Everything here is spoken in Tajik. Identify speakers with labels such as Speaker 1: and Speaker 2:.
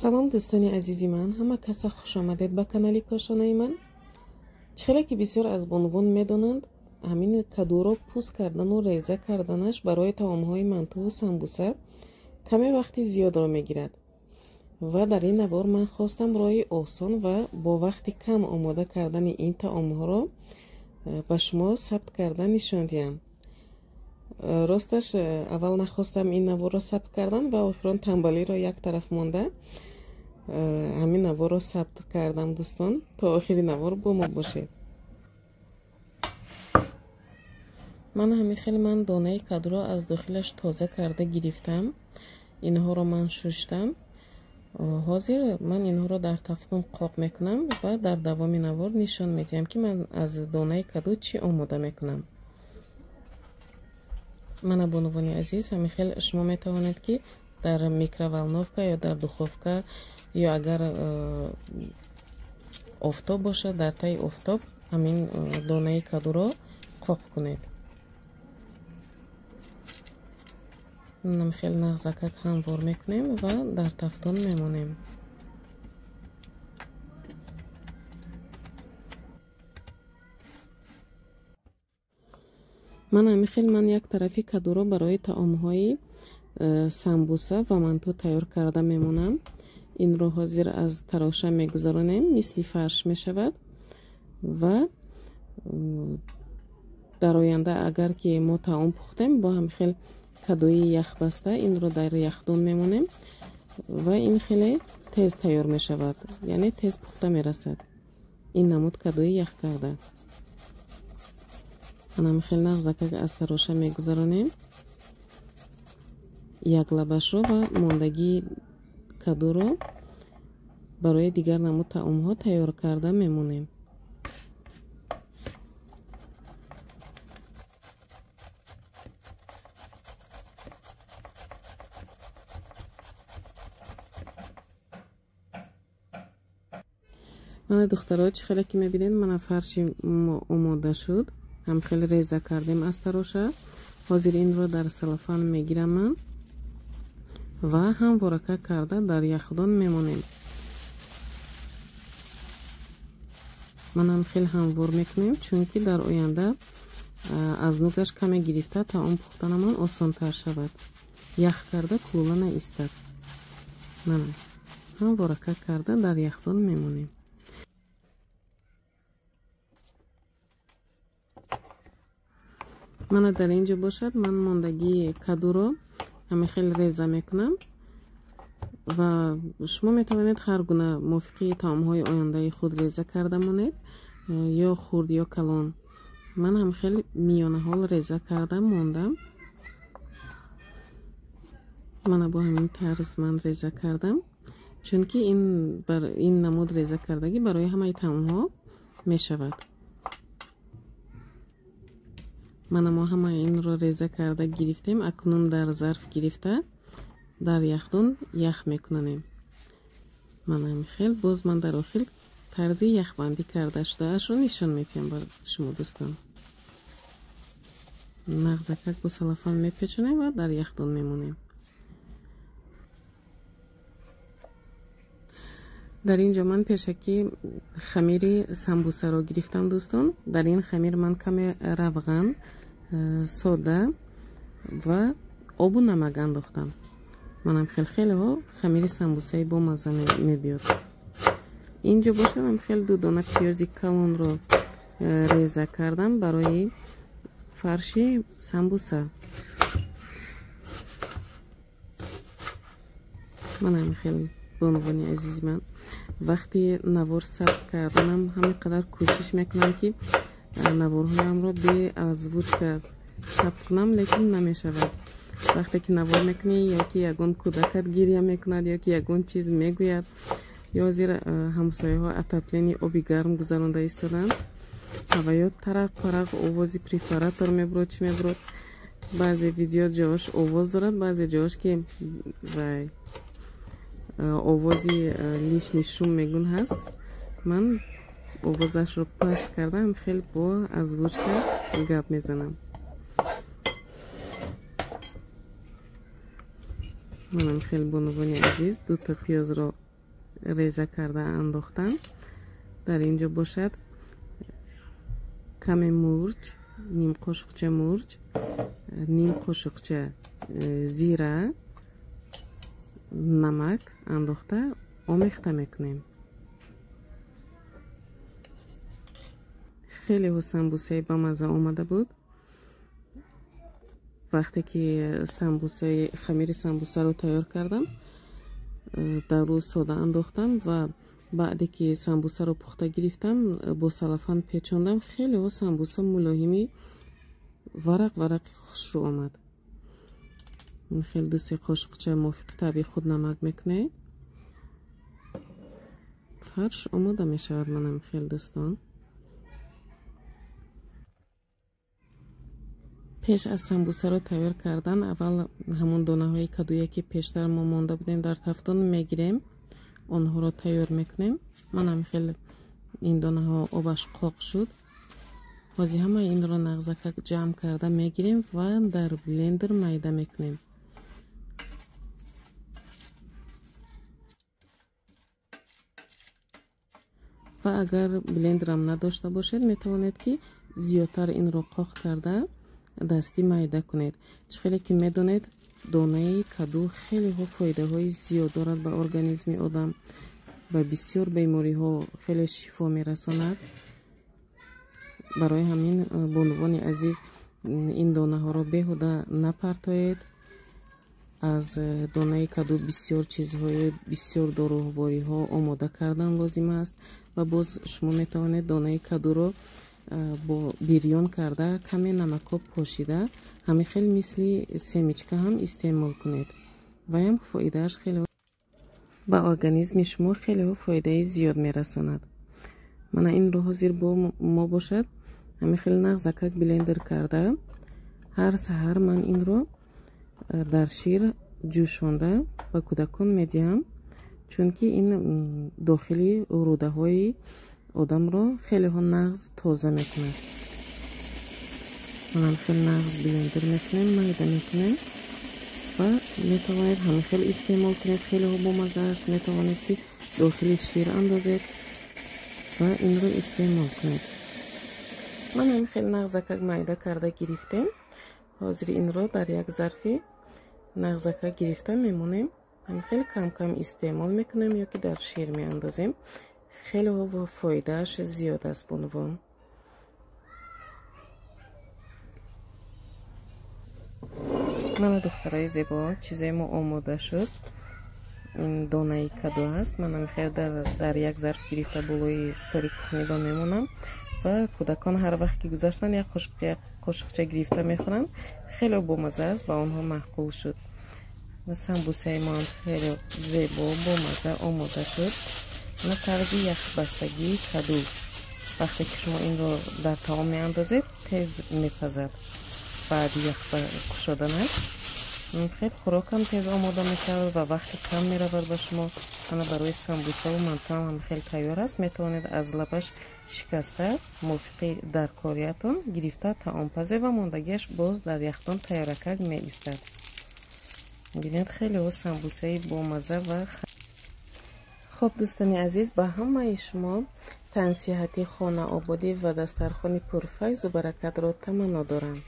Speaker 1: салом дӯстони азизи ман, ҳама каса хушомадед ба канали кошонаи ман. чихеле ки бисёр аз бонувон медонанд, ҳамин кадуро пӯст кардану реза карданаш барои таомҳои мантуву самбуса каме вақти зиёдро мегирад. Ва дар ин навор ман хостам роҳи осон ва бо вақти кам омода кардани ин таомҳоро ба шумо сабт карда нишон диҳам. Росташ аввал нахостам ин наворро сабт кардан ва охирон танбалиро як тараф монда ҳамин наворро сабт кардам. дӯстон, то охири навор бо мо бошед. ман донаи кадуро аз дохилаш тоза карда гирифтам. Инҳоро ман шуштам. ҳозир ман инҳоро дар тафтун қоқ мекунам ва дар давоми навор нишон медиҳам ки ман аз донаи каду чӣ омода мекунам. мана бонувони азиз, ҳамихел шумо метавонед ки дар микроволновка ё дар духовка ё агар офтоб бошад, дар таи офтоб ҳамин донаи кадуро қоқ кунед. намхел нағзакак ҳамвор мекунем ва дар тафтон мемонем. ман як тарафи кадуро барои таомҳои самбуса ва манту тайёр карда мемонам. инро ҳозир аз тароша мегузаронем, мисли фарш мешавад ва дар оянда агар ки мо таом пухтем бо ҳамхел кадуи яхбаста инро дар яхдон мемонем ва ин хеле тез тайёр мешавад, яъне тез пухта мерасад. ин намуд кадуи ях карда. манам хел нағзакак аз тароша мегузаронем як лабашро ва мондагии кадуро барои дигар намуд таомҳо тайёр карда мемонем. мана духтаро чихеле ки мебинед, мана фарши омода шуд. ҳам хеле реза кардем аз тароша. ҳозир инро дар салафан мегирам ман ва ҳамворака карда дар яхдон мемонем. манам хеле ҳамвор мекунем, чунки дар оянда аз нугаш каме гирифта таом пухтанамон осонтар шавад. ях карда кулула наистад. мана ҳамворака карда дар яхдон мемонем. мана дар инҷо бошад, ман мондагии кадуро ҳамихел реза мекунам ва шумо метавонед ҳар гуна мувофиқи таомҳои ояндаи худ реза карда монед, ё хурд ё калон. ман ҳамихел миёнаҳол реза карда мондам. мана бо ҳамин тарз ман реза кардам, чунки ин намуд реза кардагӣ барои ҳамаи таомҳо мешавад. мана мо ҳама инро реза карда гирифтем. акнун дар зарф гирифта дар яхдон ях мекунанем. мана михел боз ман дар охир тарзи яхбандӣ карда шудаашро нишон медиҳам ба шумо дӯстон. нағзакак бо салафан мепечонем ва дар яхдон мемонем. дар инҷо ман пешакӣ хамири самбусаро гирифтам дӯстон. дар ин хамир ман каме равған, сода ва обу намак андохтам. манам хелхелеҳо хамири самбусаи бо мазза мебиёд. инҷо бошадам хел ду дона пиёзи калонро реза кардам барои фарши самбуса. манам хел бонувони азизи ман, вақти навор сабт карданам ҳамин қадар кӯшиш мекунам ки наворҳоямро бе озвучка сабт кунам, лекин намешавад. вақте ки навор мекунӣ, ё ки ягон кӯдакат гирья мекунад, ё ки ягон чиз мегӯяд, ё ҳозир ҳамсояҳо отоплени оби гарм гузаронда истоданд, ҳаваё тарақ парақ овози префаратор мебурад, чӣ мебурад. баъзе видео ҷоаш овоз дорад, баъзе ҷоаш ки овози лишни шум мегун ҳаст. ман овозашро паст кардам, хеле бо озвучка гап мезанам. манам хеле бонувони азиз, 2 та пиёзро ریزه کرده انداختم. در اینجا باشد کمی مرچ، نیم قاشقچه مرچ، نیم قاشقچه زیره، نمک انداخته آمیخته میکنیم. خیلی سمبوسه با مزه آمده بود. وقتی که خمیر سمبوسه رو تیار کردم در روی سودا انداختم و بعدی که سمبوسه رو پخته گرفتم با سلفان پیچوندم. خیلی سمبوسه ملاهمی ورق خوش رو آمد. خیلی دو سه قاشقچه موافق طبیعی خود نمک میکنه. فرش آماده می شود. منم خیلی دوستان پیش از سمبوسه رو تیار کردن اول همون دانه های کدویی که پیشتر ما مونده بودیم در تفتون میگیریم، آنها رو تیار میکنیم. منم خیلی این دانه ها آبش قاق شد. بازی همه این رو نغزکک جمع کرده میگیریم و در بلندر میده میکنیم. و اگر بلندر هم نداشته باشید میتوانید که زیادتر این رو قاق کرده دستی میده کنید. چخیلی که میدونید دانه کدو خیلی فایده های زیاد دارد به ارگانیسم آدم، به بسیار بیماری ها خیلی شفا میرساند. برای همین بانوان عزیز این دانه ها رو بیهوده نپرتایید. از دانه کدو بسیار چیزهای بسیار داروباری ها آماده کردن لازم است و باز شما میتوانید دانه کدو رو با بیریون کرده کمی نمک پاشیده همین خیلی مثل سمیچکه هم استعمال کنید و هم فایدهش خیلی به ارگانیسم شما خیلی فایده زیاد میرساند. من این رو حاضر با ما باشد همین خیلی نغزکک بلندر کرده هر سحر من این رو در شیر جوشانده به کودکان میدیم، چون که این داخلی روده های آدم رو خیلی ها نغز تازه میکنه. من خیلی نغز بلندر میکنیم میده میکنیم و میتوانید همین خیلی استعمال کنید. خیلی ها بامزه است. میتوانید که داخلی شیر اندازید و این رو استعمال کنید. من همین خیلی نغزکک میده کرده گرفتیم. حاضر این رو در یک ظرفی نغزکک گرفته میمونیم. همین خیلی کم کم استعمال میکنیم یا که در شیر میاندازیم. خیلی و فایدهش زیاد است بانوان. من دخترای زیبا چیزای ما آماده شد. این دانه کدو هست. من خیلی در یک ظرف گرفته بولوی استوری میدا میمونم و کودکان هر وقت که گذاشتن یک قاشقچه گرفته میخورن. خیلی بامزه است. با آنها معقول شد. و سمبوسه ما خیلی زیبا بامزه آماده شد. نه طرزی یک بستگی کدو. وقتی که شما این رو در طعام می اندازید تیز میپزد. بعد یک شدنش خیلی خوراکم تیز آماده میشه و وقتی کم میرود به شما. من برای سمبوسه و منطقه هم خیلی تیار است. میتوانید از لبش شکسته موفقی در کاریتون گرفته طعام پزه و ماندگیش باز در یخدان تیارکک می ایستد. ببینید خیلی سمبوسه با مزه و خب دوستان عزیز، به همه شما تنصیحاتی خانه آبادی و دسترخوان پرفیض و برکت را تمنا دارم.